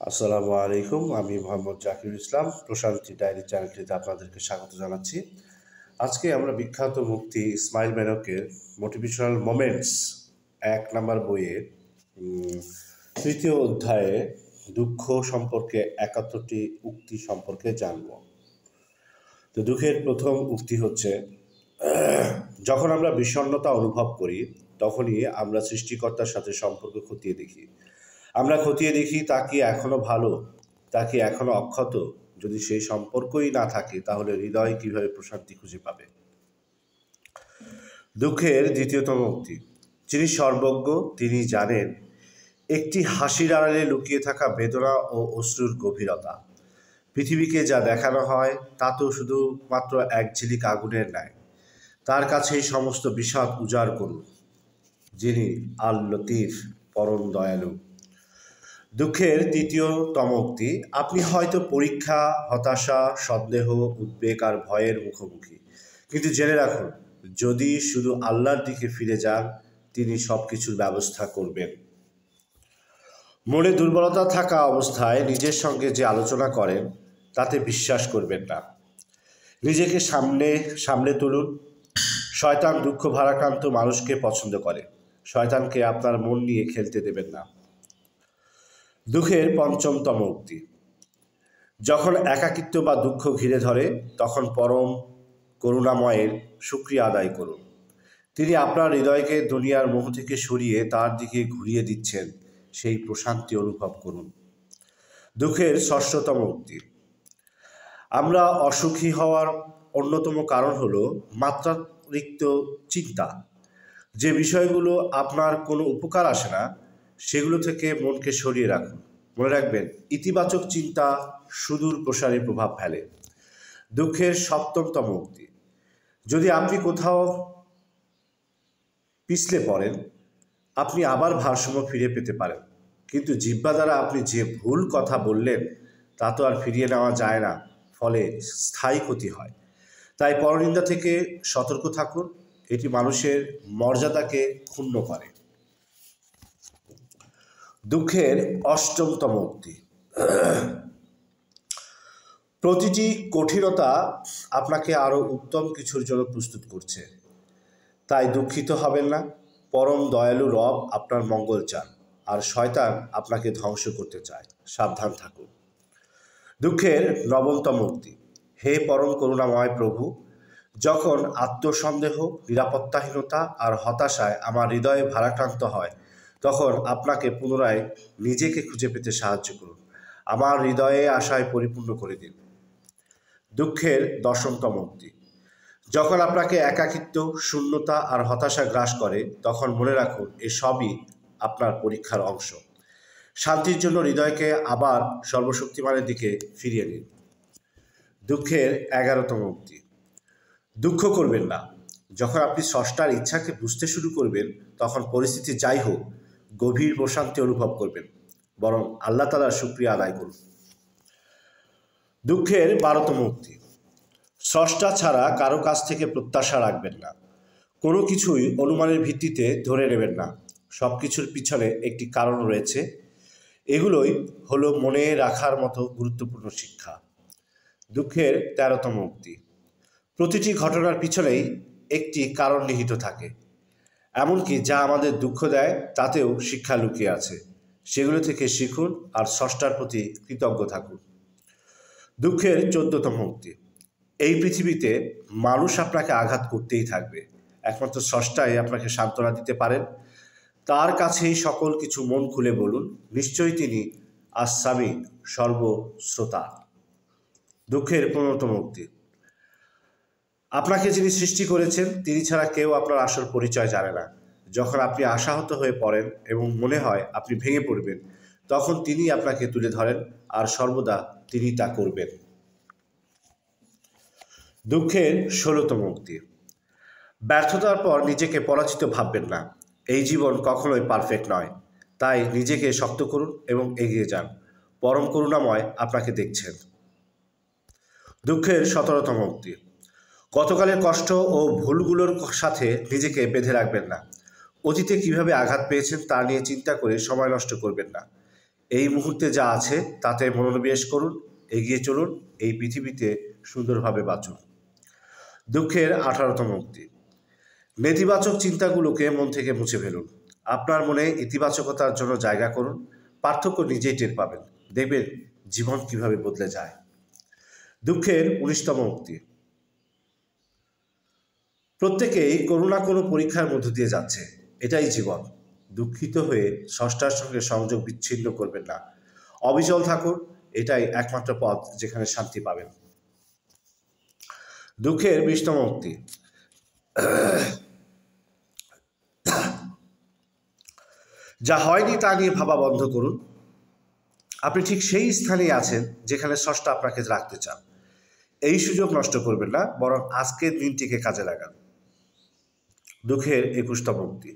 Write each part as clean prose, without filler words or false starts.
আসসালামু আলাইকুম। আমি মোহাম্মদ জাকির ইসলাম। প্রশান্তি ডায়েরি চ্যানেলটিতে আপনাদেরকে স্বাগত জানাচ্ছি। আজকে আমরা বিখ্যাত মুফতি ইসমাইল মেনকের মোটিভেশনাল মোমেন্টস ১ নাম্বার বইয়ের ৩য় অধ্যায়ে দুঃখ সম্পর্কে ৭১টি উক্তি সম্পর্কে জানব। তো দুঃখের প্রথম উক্তি হচ্ছে, যখন আমরা বিষণ্ণতা অনুভব করি তখনই আমরা সৃষ্টিকর্তার সাথে সম্পর্ক খতিয়ে দেখি। আমরা খতিয়ে দেখি তা কি এখনো ভালো, তা কি এখনো অক্ষত। যদি সেই সম্পর্কই না থাকে তাহলে হৃদয় কিভাবে প্রশান্তি খুঁজে পাবে। দুঃখের দ্বিতীয়তম উক্তি, যিনি সর্বজ্ঞ তিনি জানেন একটি হাসির আড়ালে লুকিয়ে থাকা বেদনা ও অশ্রুর গভীরতা। পৃথিবীকে যা দেখানো হয় তা তো শুধুমাত্র এক ঝিলিক আগুনের ন্যায়। তার কাছেই সমস্ত বিষাদ উজাড় করুন, যিনি আল লতিফ পরম দয়ালু। দুঃখের তৃতীয়তম উক্তি, আপনি হয়তো পরীক্ষা, হতাশা, সন্দেহ, উদ্বেগ আর ভয়ের মুখোমুখি, কিন্তু জেনে রাখুন যদি শুধু আল্লাহর দিকে ফিরে যান তিনি সব কিছুর ব্যবস্থা করবেন। মনে দুর্বলতা থাকা অবস্থায় নিজের সঙ্গে যে আলোচনা করেন তাতে বিশ্বাস করবেন না। নিজেকে সামনে তুলুন। শয়তান দুঃখ ভারাক্রান্ত মানুষকে পছন্দ করে। শয়তানকে আপনার মন নিয়ে খেলতে দেবেন না। দুঃখের পঞ্চমতম উক্তি, যখন একাকিত্ব বা দুঃখ ঘিরে ধরে তখন পরম করুণাময়ের শুকরিয়া আদায় করুন। তিনি আপনার হৃদয়কে দুনিয়ার মোহ থেকে সরিয়ে তার দিকে ঘুরিয়ে দিচ্ছেন, সেই প্রশান্তি অনুভব করুন। দুঃখের ষষ্ঠতম উক্তি, আমরা অসুখী হওয়ার অন্যতম কারণ হলো মাত্রাতিরিক্ত চিন্তা। যে বিষয়গুলো আপনার কোনো উপকার আসে না সেগুলো থেকে মনকে সরিয়ে রাখুন। মনে রাখবেন, ইতিবাচক চিন্তা সুদূর প্রসারী প্রভাব ফেলে। দুঃখের সপ্তমতম উক্তি, যদি আপনি কোথাও পিছলে পড়েন আপনি আবার ভারসাম্য ফিরে পেতে পারেন, কিন্তু জিহ্বা দ্বারা আপনি যে ভুল কথা বললেন তা তো আর ফিরিয়ে নেওয়া যায় না, ফলে স্থায়ী ক্ষতি হয়। তাই পরনিন্দা থেকে সতর্ক থাকুন, এটি মানুষের মর্যাদাকে ক্ষুণ্ণ করে। দুঃখের অষ্টমতম উক্তি, প্রতিটি কঠিনতা আপনাকে আরও উত্তম কিছুর জন্য প্রস্তুত করছে, তাই দুঃখিত হবেন না। পরম দয়ালু রব আপনার মঙ্গল চান, আর শয়তান আপনাকে ধ্বংস করতে চায়, সাবধান থাকুন। দুঃখের নবমতম উক্তি, হে পরম করুণাময় প্রভু, যখন আত্মসন্দেহ, নিরাপত্তাহীনতা আর হতাশায় আমার হৃদয়ে ভারাক্রান্ত হয় তখন আপনাকে পুনরায় নিজেকে খুঁজে পেতে সাহায্য করুন। আমার হৃদয়ে আশায় পরিপূর্ণ করে দিন। দুঃখের দশমতম উক্তি, যখন আপনাকে একাকিত্ব, শূন্যতা আর হতাশা গ্রাস করে তখন মনে রাখুন এসবই আপনার পরীক্ষার অংশ। শান্তির জন্য হৃদয়কে আবার সর্বশক্তিমানের দিকে ফিরিয়ে নিন। দুঃখের 11তম উক্তি, দুঃখ করবেন না। যখন আপনি স্রষ্টার ইচ্ছাকে বুঝতে শুরু করবেন তখন পরিস্থিতি যাই হোক গভীর প্রশান্তি অনুভব করবেন, বরং আল্লাহ তাআলার শুকরিয়া আদায় করুন। দুঃখের 12তম উক্তি, স্রষ্টা ছাড়া কারো কাছ থেকে প্রত্যাশা রাখবেন না। কোনো কিছুই অনুমানের ভিত্তিতে ধরে নেবেন না। সব কিছুর পিছনে একটি কারণ রয়েছে, এগুলোই হলো মনে রাখার মতো গুরুত্বপূর্ণ শিক্ষা। দুঃখের 13তম উক্তি, প্রতিটি ঘটনার পিছনেই একটি কারণ নিহিত থাকে। এমনকি যা আমাদের দুঃখ দেয় তাতেও শিক্ষা লুকিয়ে আছে, সেগুলো থেকে শিখুন আর স্রষ্টার প্রতি কৃতজ্ঞ থাকুন। দুঃখের 14তম উক্তি, এই পৃথিবীতে মানুষ আপনাকে আঘাত করতেই থাকবে, একমাত্র স্রষ্টাই আপনাকে সান্ত্বনা দিতে পারেন। তার কাছেই সকল কিছু মন খুলে বলুন, নিশ্চয়ই তিনি আসামি, সর্বশ্রোতা। দুঃখের 15তম উক্তি, আপনাকে যিনি সৃষ্টি করেছেন তিনি ছাড়া কেউ আপনার আসল পরিচয় জানে না। যখন আপনি আশাহত হয়ে পড়েন এবং মনে হয় আপনি ভেঙে পড়বেন তখন তিনি আপনাকে তুলে ধরেন, আর সর্বদা তিনি তা করবেন। দুঃখের 16তম উক্তি, ব্যর্থতার পর নিজেকে পরাজিত ভাববেন না। এই জীবন কখনোই পারফেক্ট নয়, তাই নিজেকে শক্ত করুন এবং এগিয়ে যান। পরম করুণাময় আপনাকে দেখছেন। দুঃখের 17তম উক্তি, গতকালের কষ্ট ও ভুলগুলোর সাথে নিজেকে বেঁধে রাখবেন না। অতীতে কিভাবে আঘাত পেয়েছেন তা নিয়ে চিন্তা করে সময় নষ্ট করবেন না। এই মুহূর্তে যা আছে তাতে মনোনিবেশ করুন, এগিয়ে চলুন, এই পৃথিবীতে সুন্দরভাবে বাঁচুন। দুঃখের 18তম উক্তি। নেতিবাচক চিন্তাগুলোকে মন থেকে মুছে ফেলুন। আপনার মনে ইতিবাচকতার জন্য জায়গা করুন। পার্থক্য নিজেই টের পাবেন। দেখবেন জীবন কিভাবে বদলে যায়। দুঃখের 19তম উক্তি। প্রত্যেকেই কোনো না কোনো পরীক্ষার মধ্য দিয়ে যাচ্ছে, এটাই জীবন। দুঃখিত হয়ে স্রষ্টার সঙ্গে সংযোগ বিচ্ছিন্ন করবেন না। অবিচল থাকুন, এটাই একমাত্র পথ যেখানে শান্তি পাবেন। দুঃখের 20তম উক্তি। যা হয়নি তা নিয়ে ভাবা বন্ধ করুন। আপনি ঠিক সেই স্থানেই আছেন যেখানে স্রষ্টা আপনাকে রাখতে চান। এই সুযোগ নষ্ট করবেন না, বরং আজকের দিনটিকে কাজে লাগান। দুঃখের 21তম উক্তি।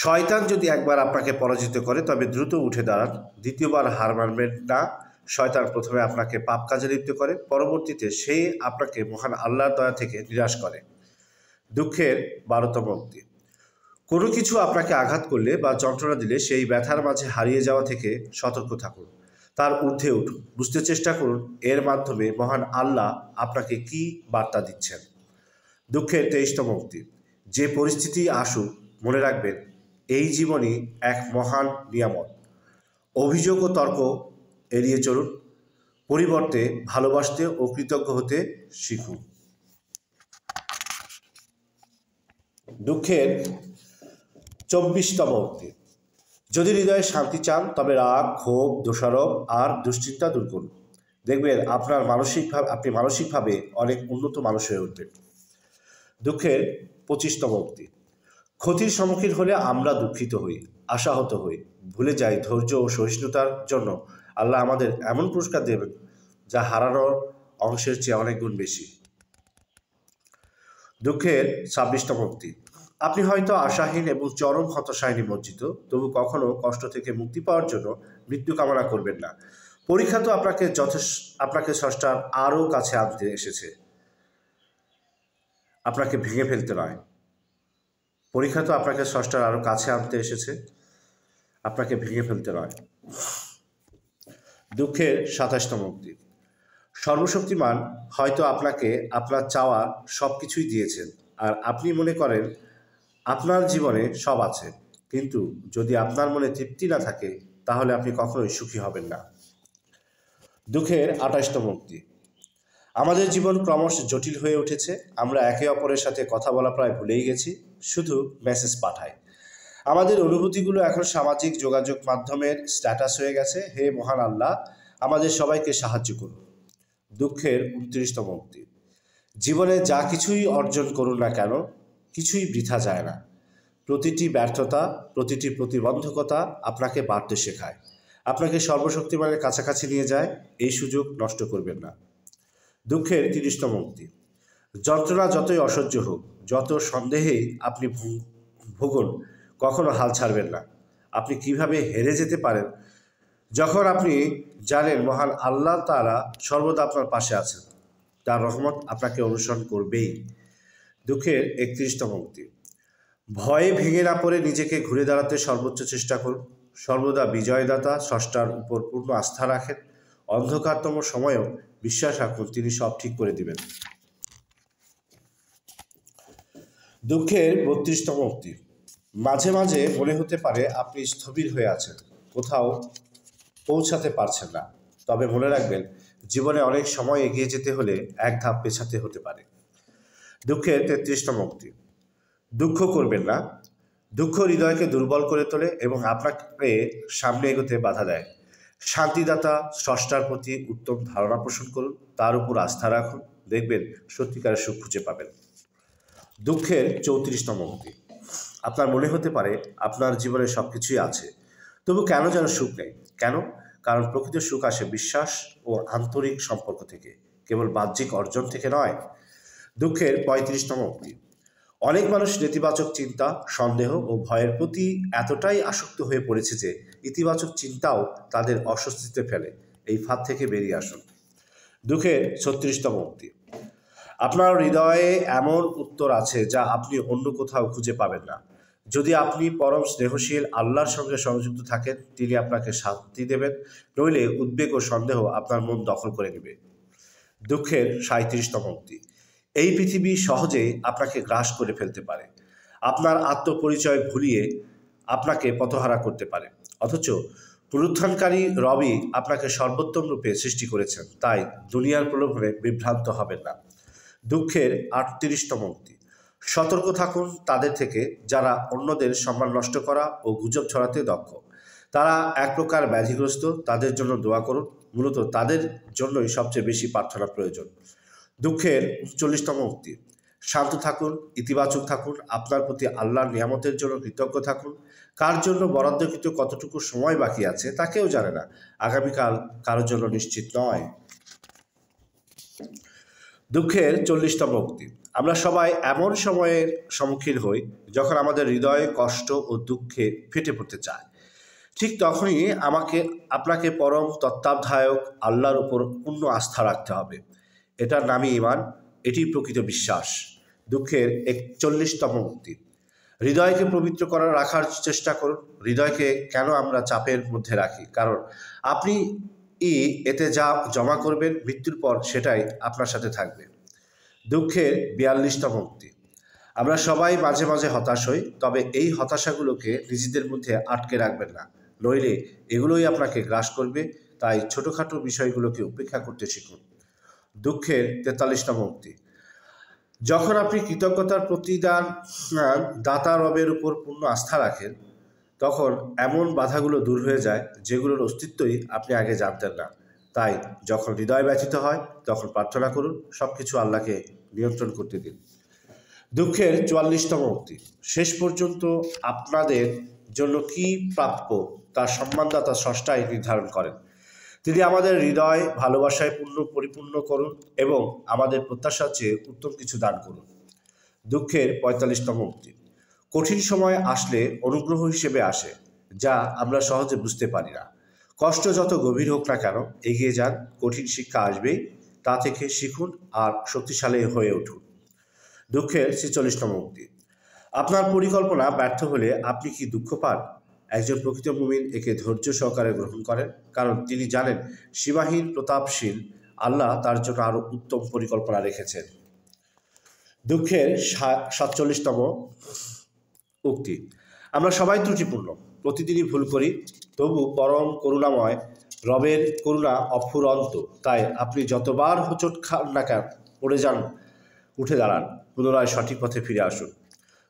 শয়তান যদি একবার আপনাকে পরাজিত করে তবে দ্রুত উঠে দাঁড়ান। দ্বিতীয়বার হার মানবেন না। শয়তান প্রথমে আপনাকে পাপ কাজে লিপ্ত করে, পরবর্তীতে সে আপনাকে মহান আল্লাহর দয়া থেকে নিরাশ করে। দুঃখের 12তম উক্তি। কোনো কিছু আপনাকে আঘাত করলে বা যন্ত্রণা দিলে সেই ব্যথার মাঝে হারিয়ে যাওয়া থেকে সতর্ক থাকুন। তার ঊর্ধ্বে উঠুন। বুঝতে চেষ্টা করুন এর মাধ্যমে মহান আল্লাহ আপনাকে কি বার্তা দিচ্ছেন। দুঃখের 23তম উক্তি। যে পরিস্থিতি আসুক, মনে রাখবেন এই জীবনই এক মহান নিয়ামত। অভিযোগ ও তর্ক এড়িয়ে চলুন। পরিবর্তে ভালোবাসতে ও কৃতজ্ঞ হতে শিখুন। দুঃখের 24তম উক্তি। যদি হৃদয়ে শান্তি চান তবে রাগ, ক্ষোভ, দোষারোপ আর দুশ্চিন্তা দূর করুন। দেখবেন আপনি মানসিকভাবে অনেক উন্নত মানুষ হয়ে উঠবেন। দুঃখের 25তম উক্তি। ক্ষতির সম্মুখীন হলে আমরা দুঃখিত হই, আশাহত হই, ভুলে যাই ধৈর্য ও সহিষ্ণুতার জন্য আল্লাহ আমাদের এমন পুরস্কার দেবেন যা হারানোর অংশের চেয়ে অনেক গুণ বেশি। দুঃখের 26তম উক্তি। আপনি হয়তো আশাহীন এবং চরম হতাশায় নিমজ্জিত, তবু কখনো কষ্ট থেকে মুক্তি পাওয়ার জন্য মৃত্যু কামনা করবেন না। পরীক্ষা তো আপনাকে স্রষ্টার আরও কাছে আনতে এসেছে, আপনাকে ভেঙে ফেলতে নয়। পরীক্ষা তো আপনাকে স্রষ্টার আরও কাছে আনতে এসেছে, আপনাকে ভেঙে ফেলতে নয়। দুঃখের 27তম উক্তি। সর্বশক্তিমান হয়তো আপনাকে আপনার চাওয়া সব কিছুই দিয়েছেন, আর আপনি মনে করেন আপনার জীবনে সব আছে, কিন্তু যদি আপনার মনে তৃপ্তি না থাকে তাহলে আপনি কখনোই সুখী হবেন না। দুঃখের 28তম উক্তি। আমাদের জীবন ক্রমশ জটিল হয়ে উঠেছে। আমরা একে অপরের সাথে কথা বলা প্রায় ভুলেই গেছি, শুধু মেসেজ পাঠাই। আমাদের অনুভূতিগুলো এখন সামাজিক যোগাযোগ মাধ্যমের স্ট্যাটাস হয়ে গেছে। হে মহান আল্লাহ, আমাদের সবাইকে সাহায্য করুন। দুঃখের 29তম উক্তি। জীবনে যা কিছুই অর্জন করুন না কেন, কিছুই বৃথা যায় না। প্রতিটি ব্যর্থতা, প্রতিটি প্রতিবন্ধকতা আপনাকে বাড়তে শেখায়, আপনাকে সর্বশক্তিমানের কাছাকাছি নিয়ে যায়। এই সুযোগ নষ্ট করবেন না। দুঃখের 30তম উক্তি। যন্ত্রণা যতই অসহ্য হোক, যত সন্দেহেই আপনি ভুগুন, কখনো হাল ছাড়বেন না। আপনি কিভাবে হেরে যেতে পারেন যখন আপনি জানেন মহান আল্লাহ তাআলা সর্বদা আপনার পাশে আছেন, তার রহমত আপনাকে অনুসরণ করবেই। দুঃখের 31তম উক্তি। ভয়ে ভেঙে না পড়ে নিজেকে ঘুরে দাঁড়াতে সর্বোচ্চ চেষ্টা করুন। সর্বদা বিজয়দাতা স্রষ্টার উপর পূর্ণ আস্থা রাখেন। অন্ধকারতম সময়েও বিশ্বাস রাখুন তিনি সব ঠিক করে দিবেন। দুঃখের 32তম উক্তি। মাঝে মাঝে মনে হতে পারে আপনি স্থবির হয়ে আছেন, কোথাও পৌঁছাতে পারছেন না। তবে মনে রাখবেন জীবনে অনেক সময় এগিয়ে যেতে হলে এক ধাপ পেছাতে হতে পারে। দুঃখের 33তম উক্তি। দুঃখ করবেন না। দুঃখ হৃদয়কে দুর্বল করে তোলে এবং আপনাকে সামনে এগোতে বাধা দেয়। শান্তিদাতা স্রষ্টার প্রতি উত্তম ধারণা পোষণ করুন, তার উপর আস্থা রাখুন, দেখবেন সত্যিকারের সুখ খুঁজে পাবেন। দুঃখের 34তম উক্তি। আপনার মনে হতে পারে আপনার জীবনে সব কিছুই আছে, তবু কেন যেন সুখ নেই। কেন? কারণ প্রকৃত সুখ আসে বিশ্বাস ও আন্তরিক সম্পর্ক থেকে, কেবল বাহ্যিক অর্জন থেকে নয়। দুঃখের 35তম উক্তি। অনেক মানুষ নেতিবাচক চিন্তা, সন্দেহ ও ভয়ের প্রতি এতটাই আসক্ত হয়ে পড়েছে যে ইতিবাচক চিন্তাও তাদের অস্বস্তিতে ফেলে। এই ফাঁদ থেকে বেরিয়ে আসুন। দুঃখের 36তম উক্তি। আপনার হৃদয়ে এমন উত্তর আছে যা আপনি অন্য কোথাও খুঁজে পাবেন না। যদি আপনি পরম স্নেহশীল আল্লাহর সঙ্গে সংযুক্ত থাকেন, তিনি আপনাকে শান্তি দেবেন, নইলে উদ্বেগ ও সন্দেহ আপনার মন দখল করে নেবে। দুঃখের 37তম উক্তি। এই পৃথিবী সহজেই আপনাকে গ্রাস করে ফেলতে পারে, আপনার আত্মপরিচয় ভুলিয়ে আপনাকে পথহারা করতে পারে। অথচ পুনরুত্থানকারী রবই আপনাকে সর্বোত্তম রূপে সৃষ্টি করেছেন, তাই দুনিয়ার প্রলোভনে বিভ্রান্ত হবেন না। দুঃখের 38তম উক্তি। সতর্ক থাকুন তাদের থেকে যারা অন্যদের সম্মান নষ্ট করা ও গুজব ছড়াতে দক্ষ। তারা এক প্রকার ব্যাধিগ্রস্ত, তাদের জন্য দোয়া করুন, মূলত তাদের জন্যই সবচেয়ে বেশি প্রার্থনা প্রয়োজন। দুঃখের 39তম উক্তি। শান্ত থাকুন, ইতিবাচক থাকুন, আপনার প্রতি আল্লাহর নিয়ামতের জন্য কৃতজ্ঞ থাকুন। কার জন্য বরাদ্দকৃত কতটুকু সময় বাকি আছে তা কেউ জানে না, আগামীকাল কারোর জন্য নিশ্চিত নয়। দুঃখের 40তম উক্তি। আমরা সবাই এমন সময়ের সম্মুখীন হই যখন আমাদের হৃদয়ে কষ্ট ও দুঃখে ফেটে পড়তে চায়। ঠিক তখনই আপনাকে পরম তত্ত্বাবধায়ক আল্লাহর উপর পূর্ণ আস্থা রাখতে হবে। এটার নামই ঈমান, এটি প্রকৃত বিশ্বাস। দুঃখের 41তম উক্তি। হৃদয়কে পবিত্র রাখার চেষ্টা করুন। হৃদয়কে কেন আমরা চাপের মধ্যে রাখি? কারণ আপনি এতে যা জমা করবেন মৃত্যুর পর সেটাই আপনার সাথে থাকবে। দুঃখের 42তম উক্তি। আমরা সবাই মাঝে মাঝে হতাশ হই, তবে এই হতাশাগুলোকে নিজেদের মধ্যে আটকে রাখবেন না, নইলে এগুলোই আপনাকে গ্রাস করবে। তাই ছোটোখাটো বিষয়গুলোকে উপেক্ষা করতে শিখুন। দুঃখের 43তম উক্তি। যখন আপনি কৃতজ্ঞতার প্রতিদান দাতা রবের উপর পূর্ণ আস্থা রাখেন, তখন এমন বাধাগুলো দূর হয়ে যায় যেগুলোর অস্তিত্বই আপনি আগে জানতেন না। তাই যখন হৃদয় ব্যথিত হয় তখন প্রার্থনা করুন, সব কিছু আল্লাহকে নিয়ন্ত্রণ করতে দিন। দুঃখের 44তম উক্তি। শেষ পর্যন্ত আপনাদের জন্য কি প্রাপ্য তার সম্মানদাতা স্রষ্টাই নির্ধারণ করেন। তিনি আমাদের হৃদয় ভালোবাসায় পরিপূর্ণ করুন এবং আমাদের প্রত্যাশার চেয়ে উত্তম কিছু দান করুন। দুঃখের 45তম উক্তি। কঠিন সময় আসলে অনুগ্রহ হিসেবে আসে, যা আমরা সহজে বুঝতে পারি না। কষ্ট যত গভীর হোক না কেন, এগিয়ে যান, কঠিন শিক্ষা আসবেই, তা থেকে শিখুন আর শক্তিশালী হয়ে উঠুন। দুঃখের 46তম উক্তি। আপনার পরিকল্পনা ব্যর্থ হলে আপনি কি দুঃখ পান? একজন প্রকৃত মুমিন একে ধৈর্য সহকারে গ্রহণ করেন, কারণ তিনি জানেন সীমাহীন প্রতাপশীল আল্লাহ তার জন্য আরও উত্তম পরিকল্পনা রেখেছেন। দুঃখের 47তম উক্তি। আমরা সবাই ত্রুটিপূর্ণ, প্রতিদিনই ভুল করি, তবু পরম করুণাময় রবের করুণা অফুরন্ত। তাই আপনি যতবার হোঁচট খান না কেন, পড়ে যান, উঠে দাঁড়ান, পুনরায় সঠিক পথে ফিরে আসুন।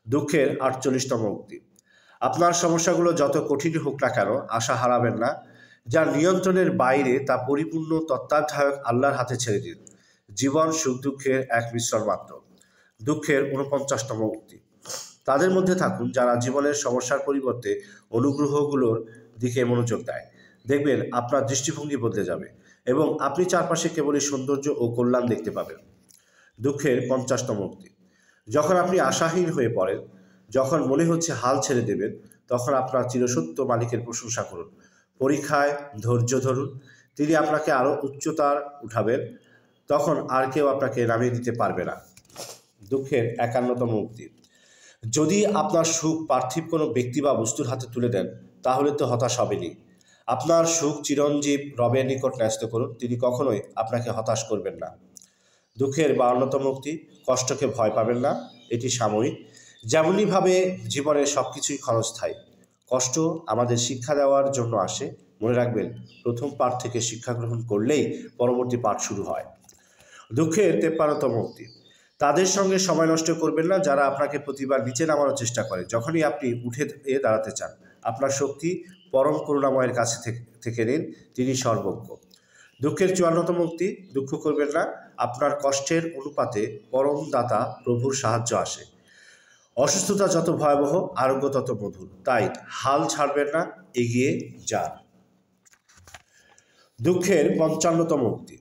দুঃখের 48তম উক্তি। আপনার সমস্যাগুলো যত কঠিন হোক না কেন, আশা হারাবেন না। যার নিয়ন্ত্রণের বাইরে তা পরিপূর্ণ তত্ত্বাবধায়ক আল্লাহর হাতে ছেড়ে দিন। জীবন সুখ দুঃখের এক মিশ্রণ মাত্র। দুঃখের 49তম উক্তি। তাদের মধ্যে থাকুন যারা জীবনের সমস্যার পরিবর্তে অনুগ্রহগুলোর দিকে মনোযোগ দেয়। দেখবেন আপনার দৃষ্টিভঙ্গি বদলে যাবে এবং আপনি চারপাশে কেবলই সৌন্দর্য ও কল্যাণ দেখতে পাবেন। দুঃখের 50তম উক্তি। যখন আপনি আশাহীন হয়ে পড়েন, যখন মনে হচ্ছে হাল ছেড়ে দেবেন, তখন আপনার চিরসত্য মালিকের প্রশংসা করুন। পরীক্ষায় ধৈর্য ধরুন, তিনি আপনাকে আরও উচ্চতার উঠাবেন, তখন আর কেউ আপনাকে নামিয়ে দিতে পারবে না। দুঃখের 51তম উক্তি। যদি আপনার সুখ পার্থিব কোনো ব্যক্তি বা বস্তুর হাতে তুলে দেন, তাহলে তো হতাশ হবেনই। আপনার সুখ চিরঞ্জীব রবের নিকট ন্যস্ত করুন, তিনি কখনোই আপনাকে হতাশ করবেন না। দুঃখের 52তম উক্তি। কষ্টকে ভয় পাবেন না, এটি সাময়িক। যেমনইভাবে জীবনের সব কিছুই ক্ষণস্থায়ী। কষ্ট আমাদের শিক্ষা দেওয়ার জন্য আসে। মনে রাখবেন, প্রথম পাঠ থেকে শিক্ষা গ্রহণ করলেই পরবর্তী পাঠ শুরু হয়। দুঃখের 53তম উক্তি। তাদের সঙ্গে সময় নষ্ট করবেন না যারা আপনাকে প্রতিবার নিচে নামানোর চেষ্টা করে। যখনই আপনি উঠে দাঁড়াতে চান, আপনার শক্তি পরম করুণাময়ের কাছে থেকে নিন, তিনি সর্বজ্ঞ। দুঃখের 54তম উক্তি। দুঃখ করবেন না, আপনার কষ্টের অনুপাতে পরম দাতা প্রভুর সাহায্য আসে। অসুস্থতা যত ভয়াবহ, আরোগ্য তত মধুর। তাই হাল ছাড়বেন না, এগিয়ে যান। দুঃখের 55তম উক্তি।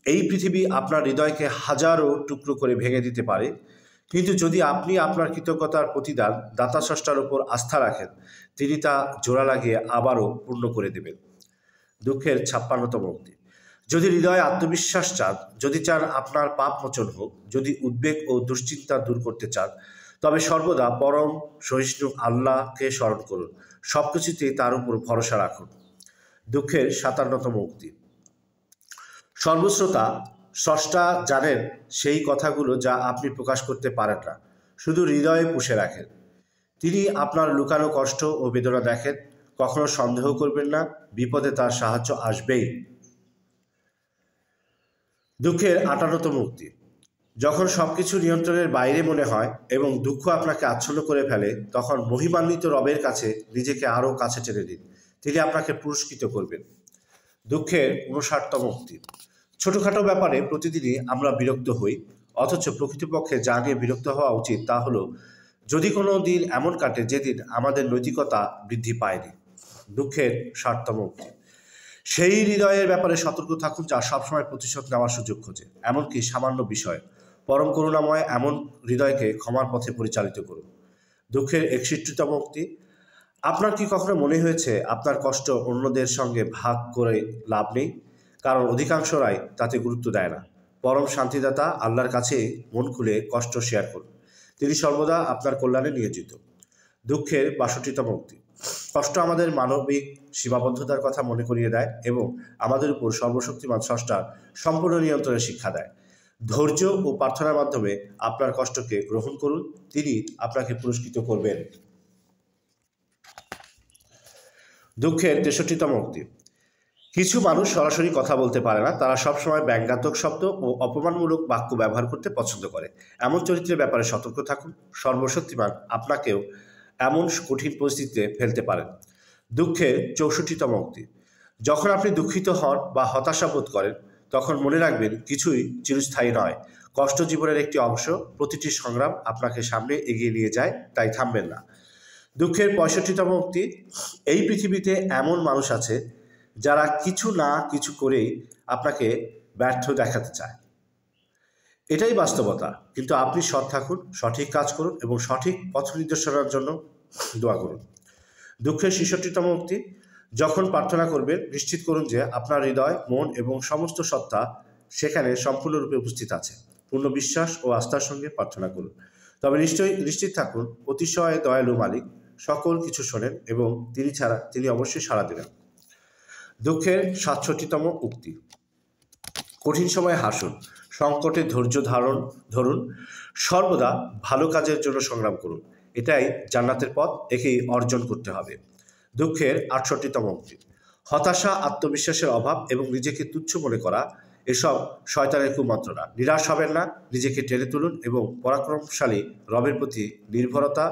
এই পৃথিবী আপনার হৃদয়কে হাজারো টুকরো করে ভেঙে দিতে পারে, কিন্তু যদি আপনি আপনার কৃতজ্ঞতার প্রতিদান দাতা স্রষ্টার উপর আস্থা রাখেন, তিনি তা জোড়া লাগিয়ে আবারও পূর্ণ করে দেবেন। দুঃখের 56তম উক্তি। যদি হৃদয়ে আত্মবিশ্বাস চান, যদি চান আপনার পাপ মোচন হোক, যদি উদ্বেগ ও দুশ্চিন্তা দূর করতে চান, তবে সর্বদা পরম সহিষ্ণু আল্লাহকে স্মরণ করুন, সব কিছুতেই তার উপর ভরসা রাখুন। দুঃখের 57তম উক্তি। সর্বশ্রোতা স্রষ্টা জানেন সেই কথাগুলো যা আপনি প্রকাশ করতে পারেন না, শুধু হৃদয়ে পুষে রাখেন। তিনি আপনার লুকানো কষ্ট ও বেদনা দেখেন। কখনো সন্দেহ করবেন না, বিপদে তার সাহায্য আসবেই। দুঃখের 58তম উক্তি। যখন সবকিছু নিয়ন্ত্রণের বাইরে মনে হয় এবং দুঃখ আপনাকে আচ্ছন্ন করে ফেলে, তখন মহিমান্বিত রবের কাছে নিজেকে আরও কাছে টেনে দিন, তিনি আপনাকে পুরস্কৃত করবেন। দুঃখের 59তম উক্তি। ছোটোখাটো ব্যাপারে প্রতিদিনই আমরা বিরক্ত হই, অথচ প্রকৃতপক্ষে যা নিয়ে বিরক্ত হওয়া উচিত তা হলো যদি কোনো দিন এমন কাটে যেদিন আমাদের নৈতিকতা বৃদ্ধি পায়নি। দুঃখের 60তম উক্তি। সেই হৃদয়ের ব্যাপারে সতর্ক থাকুন যা সবসময় প্রতিশোধ নেওয়ার সুযোগ খোঁজে, এমনকি সামান্য বিষয়। পরম করুণাময় এমন হৃদয়কে ক্ষমার পথে পরিচালিত করুন। দুঃখের 61তম উক্তি। আপনার কি কখনো মনে হয়েছে আপনার কষ্ট অন্যদের সঙ্গে ভাগ করে লাভ নেই? কারণ অধিকাংশরাই তাতে গুরুত্ব দেয় না। পরম শান্তিদাতা আল্লাহর কাছে মন খুলে কষ্ট শেয়ার করুন, তিনি সর্বদা আপনার কল্যাণে নিয়োজিত। দুঃখের 62তম উক্তি। কষ্ট আমাদের মানবিক সীমাবদ্ধতার কথা মনে করিয়ে দেয় এবং আমাদের উপর সর্বশক্তিমান স্রষ্টার সম্পূর্ণ নিয়ন্ত্রণের শিক্ষা দেয়। ধৈর্য ও প্রার্থনার মাধ্যমে আপনার কষ্টকে গ্রহণ করুন, তিনি আপনাকে পুরস্কৃত করবেন। দুঃখের 63তম উক্তি। কিছু মানুষ সরাসরি কথা বলতে পারে না, তারা সবসময় ব্যঙ্গাত্মক শব্দ ও অপমানমূলক বাক্য ব্যবহার করতে পছন্দ করে। এমন চরিত্রের ব্যাপারে সতর্ক থাকুন, সর্বশক্তিমান আপনাকেও এমন কঠিন পরিস্থিতিতে ফেলতে পারেন। দুঃখের 64তম উক্তি। যখন আপনি দুঃখিত হন বা হতাশা বোধ করেন, তখন মনে রাখবেন কিছুই চিরস্থায়ী নয়। কষ্ট জীবনের একটি অংশ, প্রতিটি সংগ্রাম আপনাকে সামনে এগিয়ে নিয়ে যায়, তাই থামবেন না। দুঃখের 65তম উক্তি। এই পৃথিবীতে এমন মানুষ আছে যারা কিছু না কিছু করেই আপনাকে ব্যর্থ দেখাতে চায়, এটাই বাস্তবতা। কিন্তু আপনি সৎ থাকুন, সঠিক কাজ করুন এবং সঠিক পথ নির্দেশনার জন্য দোয়া করুন। দুঃখের 66তম উক্তি। যখন প্রার্থনা করবেন, নিশ্চিত করুন যে আপনার হৃদয়, মন এবং সমস্ত সত্তা সেখানে সম্পূর্ণরূপে উপস্থিত আছে। পূর্ণ বিশ্বাস ও আস্থার সঙ্গে প্রার্থনা করুন, তবে নিশ্চিত থাকুন অতিশয় দয়ালু মালিক সকল কিছু শোনেন এবং তিনি অবশ্যই সাড়া দেবেন। দুঃখের 67তম উক্তি। কঠিন সময়ে হাসুন, সংকটে ধৈর্য ধরুন, সর্বদা ভালো কাজের জন্য সংগ্রাম করুন, এটাই জান্নাতের পথ, একেই অর্জন করতে হবে। দুঃখের 68তম উক্তি। হতাশা, আত্মবিশ্বাসের অভাব এবং নিজেকে তুচ্ছ মনে করা এসব শয়তানের কুমন্ত্রণা। নিরাশ হবেন না, নিজেকে টেনে তুলুন এবং পরাক্রমশালী রবের প্রতি নির্ভরতা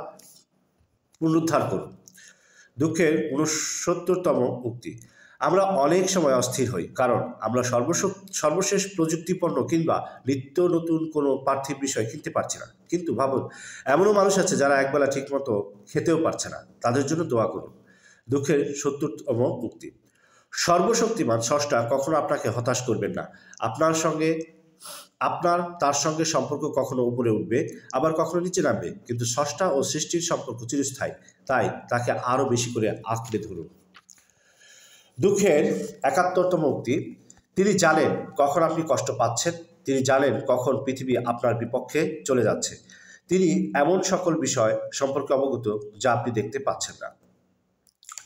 পুনরুদ্ধার করুন। দুঃখের 69তম উক্তি। আমরা অনেক সময় অস্থির হই কারণ আমরা সর্বশেষ প্রযুক্তিপণ্য কিংবা নিত্য নতুন কোনো পার্থিব বিষয় কিনতে পারছি না। কিন্তু ভাবুন, এমনও মানুষ আছে যারা একবেলা ঠিকমতো খেতেও পারছে না, তাদের জন্য দোয়া করুন। দুঃখের 70তম উক্তি। সর্বশক্তিমান স্রষ্টা কখনো আপনাকে হতাশ করবেন না। তার সঙ্গে সম্পর্ক কখনো উপরে উঠবে, আবার কখনো নিচে নামবে, কিন্তু স্রষ্টা ও সৃষ্টির সম্পর্ক চিরস্থায়ী, তাই তাকে আরও বেশি করে আঁকড়ে ধরুন। দুঃখের 71তম উক্তি। তিনি জানেন কখন আপনি কষ্ট পাচ্ছেন, তিনি জানেন কখন পৃথিবী আপনার বিপক্ষে চলে যাচ্ছে। তিনি এমন সকল বিষয় সম্পর্কে অবগত যা আপনি দেখতে পাচ্ছেন না।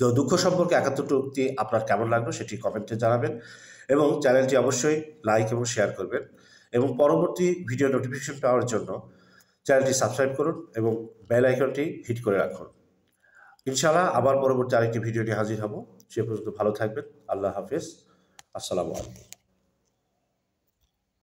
তো দুঃখ সম্পর্কে 71টি উক্তি আপনার কেমন লাগলো সেটি কমেন্টে জানাবেন এবং চ্যানেলটি অবশ্যই লাইক এবং শেয়ার করবেন এবং পরবর্তী ভিডিও নোটিফিকেশন পাওয়ার জন্য চ্যানেলটি সাবস্ক্রাইব করুন এবং বেল আইকনটি হিট করে রাখুন। ইনশাআল্লাহ আবার পরবর্তী আরেকটি ভিডিও নিয়ে হাজির হব। সে পর্যন্ত ভালো থাকবেন। আল্লাহ হাফেজ। আসসালামু আলাইকুম।